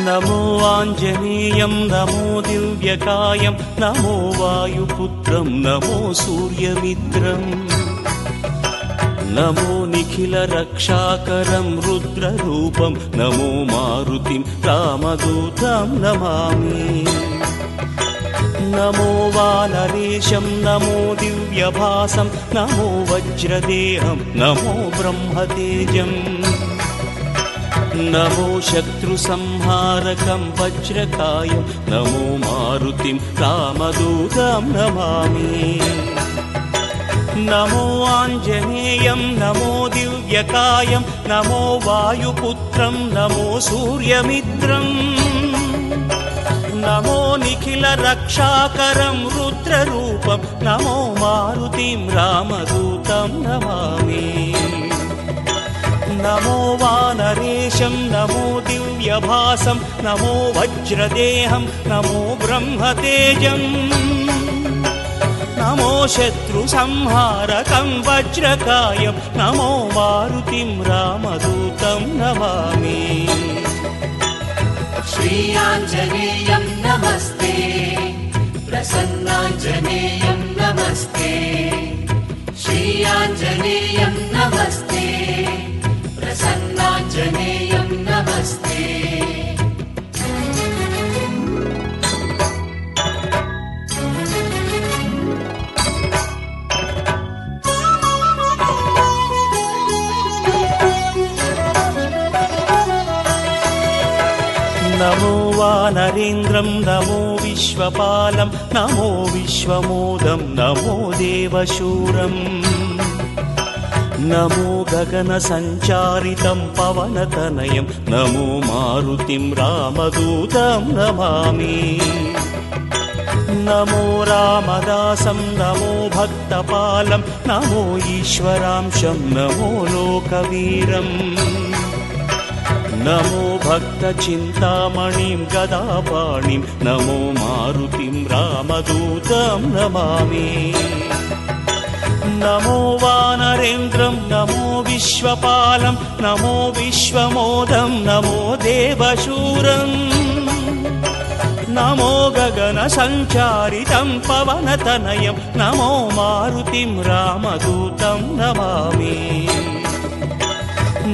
नमो आञ्जनेयं नमो दिव्यकायं नमो वायुपुत्रं नमो सूर्यमित्रम् नमो निखिलरक्षाकरं रुद्ररूपं नमो मारुतिं रामदूतं नमामि नमो वानरेशं नमो दिव्यभासं नमो वज्रदेहं नमो ब्रह्मतेजम् नमो शत्रुसंहारकं वज्रकायं नमो मारुतिं रामदूतं नमामि नमो आञ्जनेयं नमो दिव्यकायं नमो वायुपुत्रं नमो सूर्यमित्रम् नमो निखिलरक्षाकरं रुद्ररूपं नमो मारुतिं रामदूतं नमामि नमो वानरेशं नमो दिव्यभासं नमो वज्रदेहं नमो ब्रह्मतेजम् नमो शत्रुसंहारकं वज्रकायं नमो मारुतिं रामदूतं नमामि श्री आञ्जनेयं नमस्ते प्रसन्नाञ्जनेयं नमस्ते श्री आञ्जनेयं नमस्ते प्रसन्नाञ्जनेयं नमस्ते नमो वानरेन्द्रं नमो विश्वपालं नमो विश्वमोदं नमो देवशूरम् नमो गगनसञ्चारितं पवनतनयं नमो मारुतिं रामदूतं नमामि नमो रामदासं नमो भक्तपालं नमो ईश्वरांशं नमो लोकवीरम् नमो भक्तचिन्तामणिं गदापाणिं नमो मारुतिं रामदूतं नमामि नमो वानरेन्द्रं नमो विश्वपालं नमो विश्वमोदं नमो देवशूरम् नमो गगनसञ्चारितं पवनतनयं नमो मारुतिं रामदूतं नमामि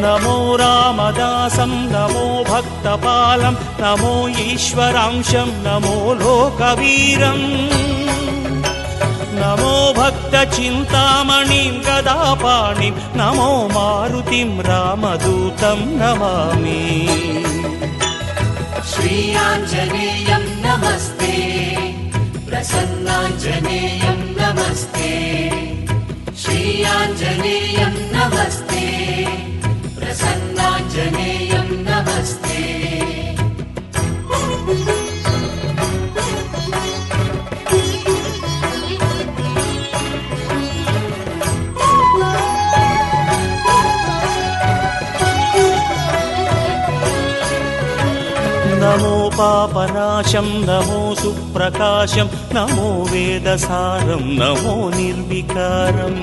नमो रामदासं नमो भक्तपालं नमो ईश्वरांशं नमो लोकवीरम् नमो भक्तचिन्तामणिं गदापाणिं नमो मारुतिं रामदूतं नमामि श्री आञ्जनेयं नमस्ते प्रसन्नाञ्जनेयं नमस्ते श्री आञ्जनेयं नमस्ते प्रसन्नाञ्जनेयं नमस्ते नमो पापनाशं नमो सुप्रकाशं नमो वेदसारं नमो निर्विकारम्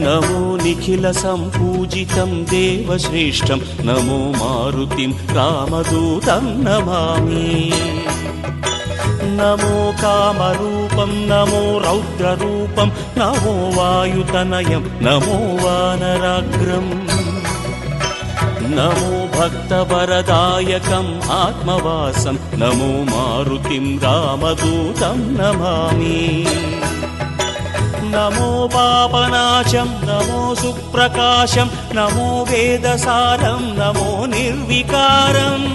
नमो निखिलसम्पूजितं देवश्रेष्ठं नमो मारुतिं रामदूतं नमामि नमो कामरूपं नमो रौद्ररूपं नमो वायुतनयं नमो वानराग्रम् नमो भक्तवरदायकम् आत्मवासं नमो मारुतिं रामदूतं नमामि नमो पापनाशं नमो सुप्रकाशं नमो वेदसारं नमो निर्विकारम्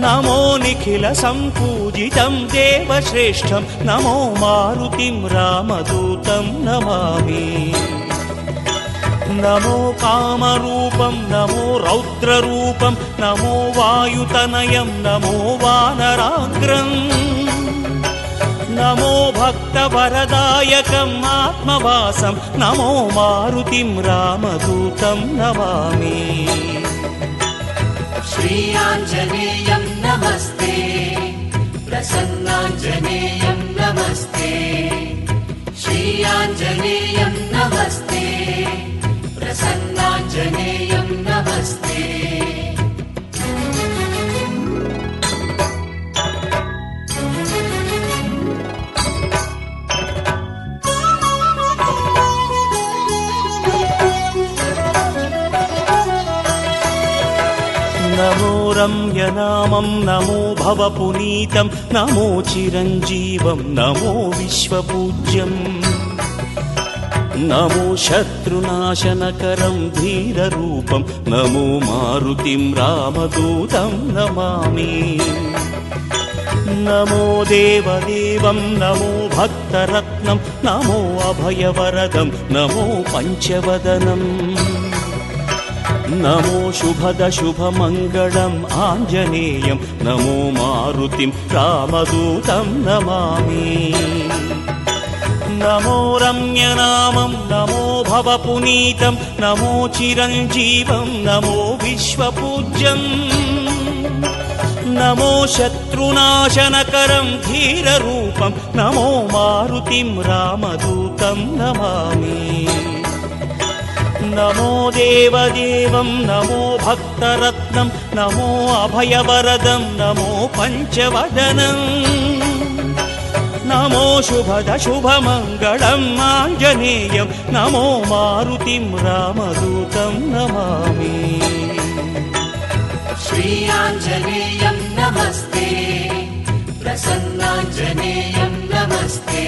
नमो निखिलसम्पूजितं देवश्रेष्ठं नमो मारुतिं रामदूतं नमामि नमो कामरूपं नमो रौद्ररूपं नमो वायुतनयं नमो वानराग्रम् नमो भक्तवरदायकम् आत्मवासं नमो मारुतिं रामदूतं नमामि श्रीयाञ्जनेयं नमस्ते प्रसन्नाञ्जनेयं नमस्ते श्रीयाञ्जनेयं नमस्ते प्रसन्नाञ्जनेयं नमस्ते नमो रम्यनामं नमो भवपुनीतं नमो चिरञ्जीवं नमो विश्वपूज्यम् नमो शत्रुनाशनकरं धीररूपं नमो मारुतिं रामदूतं नमामि नमो देवदेवं नमो भक्तरत्नं नमो अभयवरदं नमो पञ्चवदनम् नमो शुभदशुभमङ्गलम् आञ्जनेयं नमो मारुतिं रामदूतं नमामि नमो रम्यनामं नमो भवपुनीतं नमो चिरञ्जीवं नमो विश्वपूज्यम् नमो शत्रुनाशनकरं धीररूपं नमो मारुतिं रामदूतं नमामि नमो देवदेवं नमो भक्तरत्नं नमो अभयवरदं नमो पञ्चवदनम् नमो शुभदशुभमङ्गलम् आञ्जनेयं नमो मारुतिं रामदूतं नमामि श्रीयाञ्जनेयं नमस्ते प्रसन्नाञ्जनेयं नमस्ते